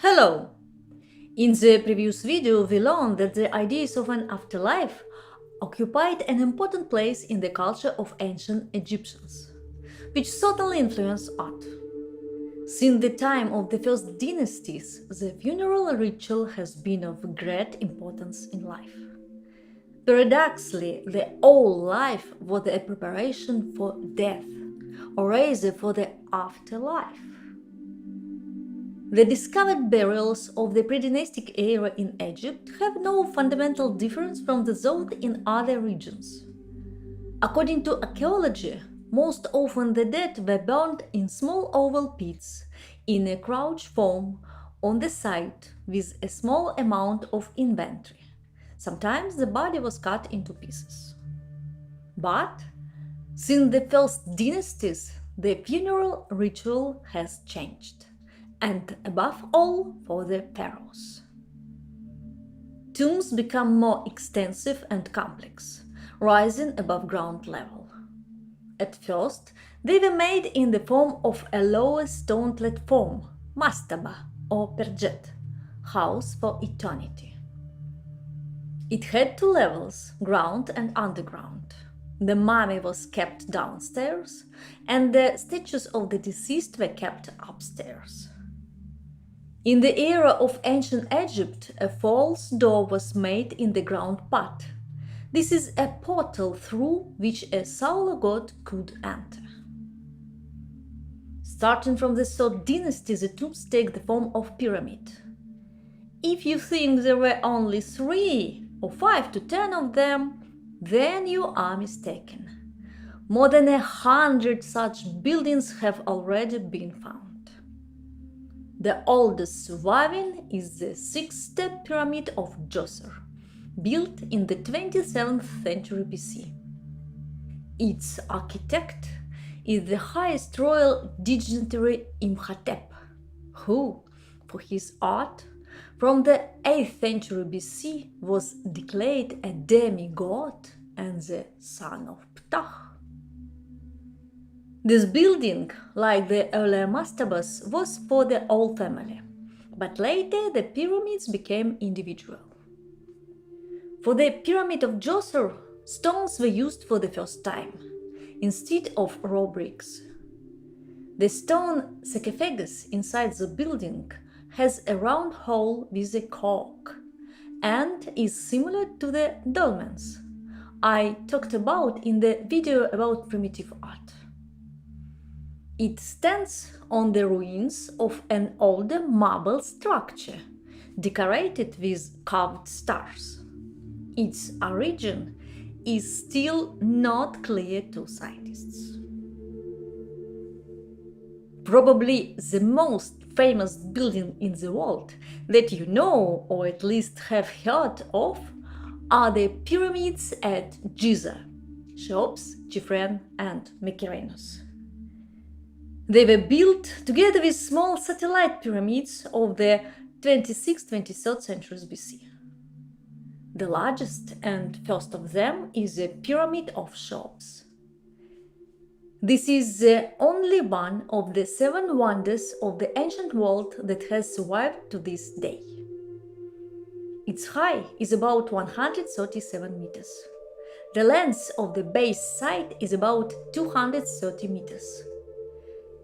Hello! In the previous video, we learned that the ideas of an afterlife occupied an important place in the culture of ancient Egyptians, which certainly influenced art. Since the time of the first dynasties, the funeral ritual has been of great importance in life. Paradoxically, the whole life was a preparation for death, or rather for the afterlife. The discovered burials of the pre-dynastic era in Egypt have no fundamental difference from those in other regions. According to archaeology, most often the dead were burned in small oval pits in a crouch form on the site with a small amount of inventory. Sometimes the body was cut into pieces. But since the first dynasties, the funeral ritual has changed, and above all for the pharaohs. Tombs become more extensive and complex, rising above ground level. At first, they were made in the form of a lower stone platform, mastaba or perjet, house for eternity. It had two levels, ground and underground. The mummy was kept downstairs, and the statues of the deceased were kept upstairs. In the era of ancient Egypt, a false door was made in the ground part. This is a portal through which a solar god could enter. Starting from the third dynasty, the tombs take the form of pyramid. If you think there were only 3 or 5 to 10 of them, then you are mistaken. More than 100 such buildings have already been found. The oldest surviving is the 6-step pyramid of Djoser, built in the 27th century BC. Its architect is the highest royal dignitary Imhotep, who, for his art, from the 8th century BC was declared a demigod and the son of Ptah. This building, like the earlier mastabas, was for the whole family, but later the pyramids became individual. For the pyramid of Djoser, stones were used for the first time, instead of raw bricks. The stone sarcophagus inside the building has a round hole with a cork and is similar to the dolmens I talked about in the video about primitive art. It stands on the ruins of an older marble structure, decorated with carved stars. Its origin is still not clear to scientists. Probably the most famous building in the world that you know or at least have heard of are the pyramids at Giza, Cheops, Chephren and Mykerinos. They were built together with small satellite pyramids of the 26th-23rd centuries BC. The largest and first of them is the Pyramid of Cheops. This is the only one of the 7 wonders of the ancient world that has survived to this day. Its height is about 137 meters. The length of the base side is about 230 meters.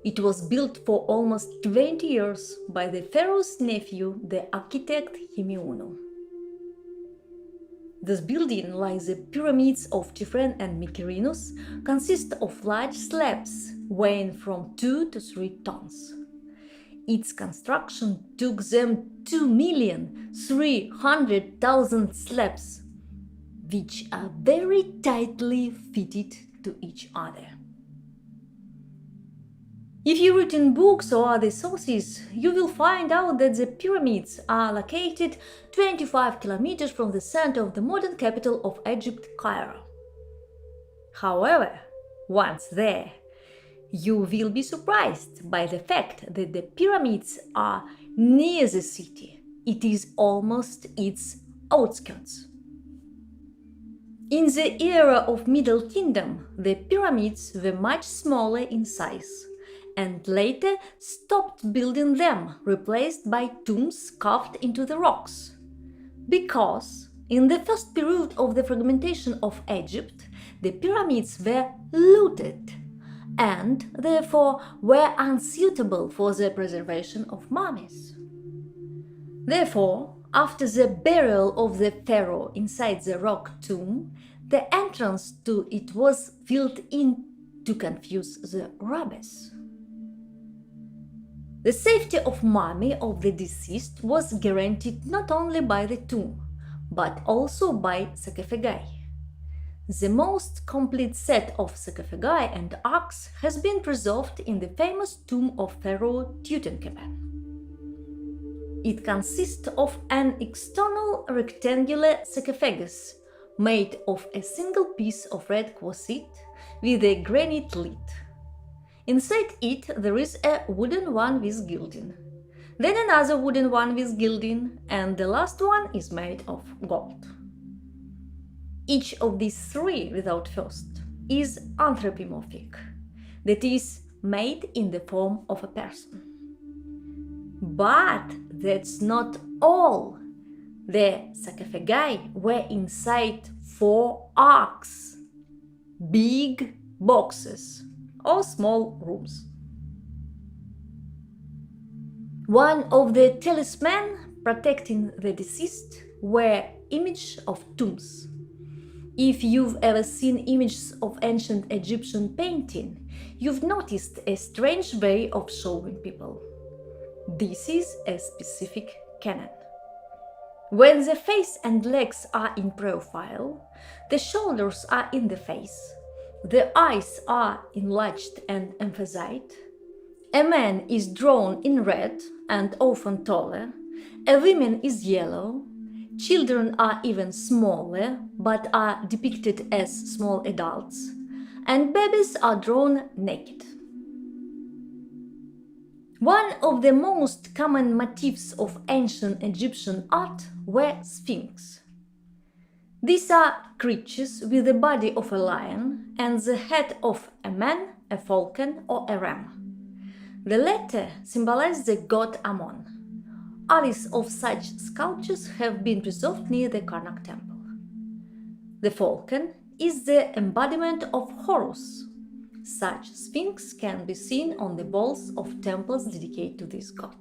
It was built for almost 20 years by the pharaoh's nephew, the architect Himiunu. This building, like the pyramids of Chephren and Mykerinos, consist of large slabs weighing from 2 to 3 tons. Its construction took them 2,300,000 slabs, which are very tightly fitted to each other. If you read in books or other sources, you will find out that the pyramids are located 25 kilometers from the center of the modern capital of Egypt, Cairo. However, once there, you will be surprised by the fact that the pyramids are near the city. It is almost its outskirts. In the era of Middle Kingdom, the pyramids were much smaller in size and later stopped building them, replaced by tombs carved into the rocks. Because in the first period of the fragmentation of Egypt, the pyramids were looted and therefore were unsuitable for the preservation of mummies. Therefore, after the burial of the pharaoh inside the rock tomb, the entrance to it was filled in to confuse the robbers. The safety of mummy of the deceased was guaranteed not only by the tomb, but also by sarcophagi. The most complete set of sarcophagi and arks has been preserved in the famous tomb of Pharaoh Tutankhamun. It consists of an external rectangular sarcophagus made of a single piece of red quartzite with a granite lid. Inside it there is a wooden one with gilding, then another wooden one with gilding, and the last one is made of gold. Each of these three, without first, is anthropomorphic, that is, made in the form of a person. But that's not all. The sarcophagi were inside 4 arks, big boxes or small rooms. One of the talismans protecting the deceased were images of tombs. If you've ever seen images of ancient Egyptian painting, you've noticed a strange way of showing people. This is a specific canon. When the face and legs are in profile, the shoulders are in the face, the eyes are enlarged and emphasized, a man is drawn in red and often taller, a woman is yellow, children are even smaller but are depicted as small adults, and babies are drawn naked. One of the most common motifs of ancient Egyptian art were sphinx. These are creatures with the body of a lion and the head of a man, a falcon, or a ram. The latter symbolize the god Ammon. Others of such sculptures have been preserved near the Karnak temple. The falcon is the embodiment of Horus. Such sphinx can be seen on the walls of temples dedicated to this god.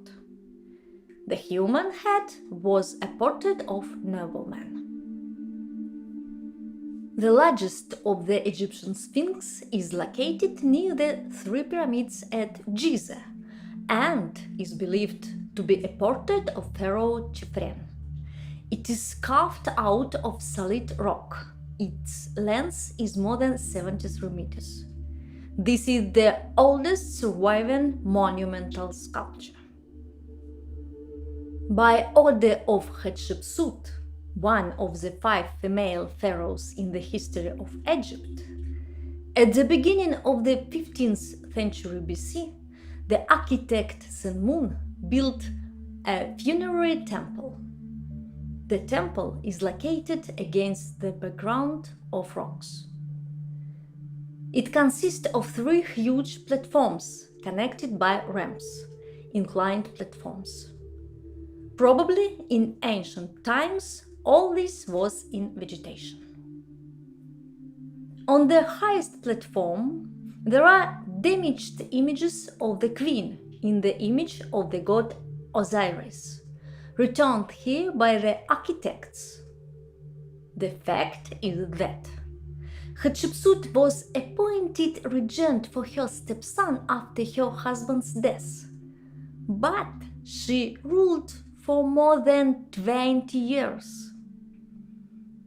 The human head was a portrait of nobleman. The largest of the Egyptian sphinx is located near the 3 pyramids at Giza and is believed to be a portrait of Pharaoh Chephren. It is carved out of solid rock. Its length is more than 73 meters. This is the oldest surviving monumental sculpture. By order of Hatshepsut, one of the 5 female pharaohs in the history of Egypt, at the beginning of the 15th century BC, the architect Senmun built a funerary temple. The temple is located against the background of rocks. It consists of 3 huge platforms connected by ramps, inclined platforms. Probably in ancient times, all this was in vegetation. On the highest platform, there are damaged images of the queen in the image of the god Osiris, returned here by the architects. The fact is that Hatshepsut was appointed regent for her stepson after her husband's death, but she ruled for more than 20 years.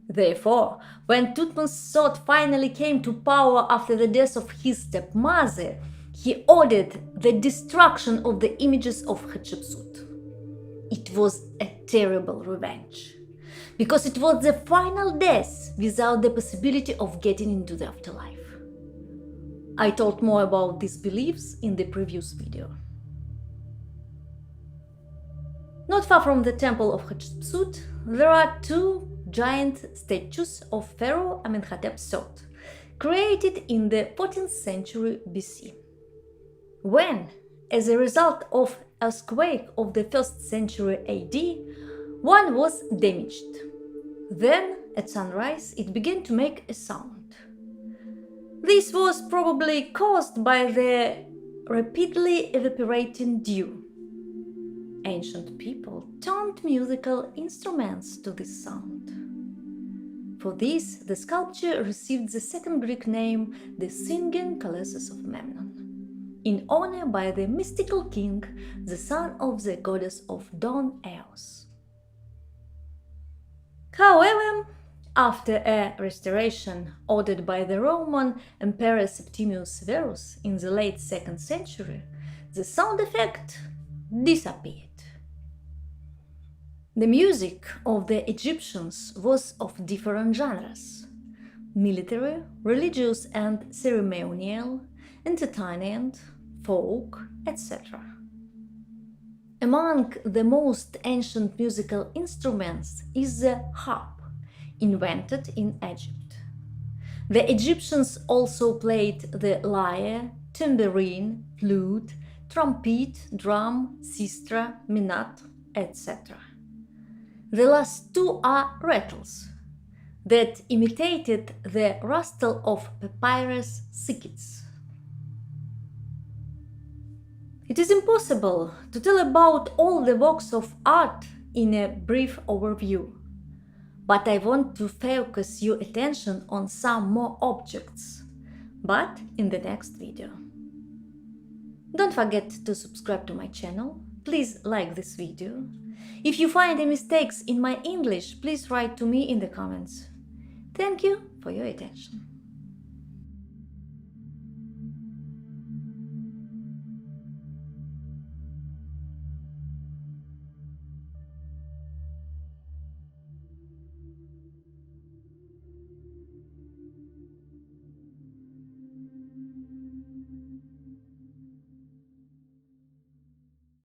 Therefore, when Thutmose III finally came to power after the death of his stepmother, he ordered the destruction of the images of Hatshepsut. It was a terrible revenge, because it was the final death without the possibility of getting into the afterlife. I told more about these beliefs in the previous video. Not far from the temple of Hatshepsut, there are 2 giant statues of Pharaoh Amenhotep III, created in the 14th century BC. when, as a result of earthquake of the 1st century AD, one was damaged. Then, at sunrise, it began to make a sound. This was probably caused by the rapidly evaporating dew. Ancient people turned musical instruments to this sound. For this, the sculpture received the second Greek name, the Singing Colossus of Memnon, in honor by the mystical king, the son of the goddess of dawn Eos. However, after a restoration ordered by the Roman Emperor Septimius Severus in the late 2nd century, the sound effect disappeared. The music of the Egyptians was of different genres: military, religious and ceremonial, entertaining, folk, etc. Among the most ancient musical instruments is the harp, invented in Egypt. The Egyptians also played the lyre, tambourine, flute, trumpet, drum, sistra, minat, etc. The last two are rattles that imitated the rustle of papyrus thickets. It is impossible to tell about all the works of art in a brief overview, but I want to focus your attention on some more objects, but in the next video. Don't forget to subscribe to my channel, please like this video. If you find any mistakes in my English, please write to me in the comments. Thank you for your attention.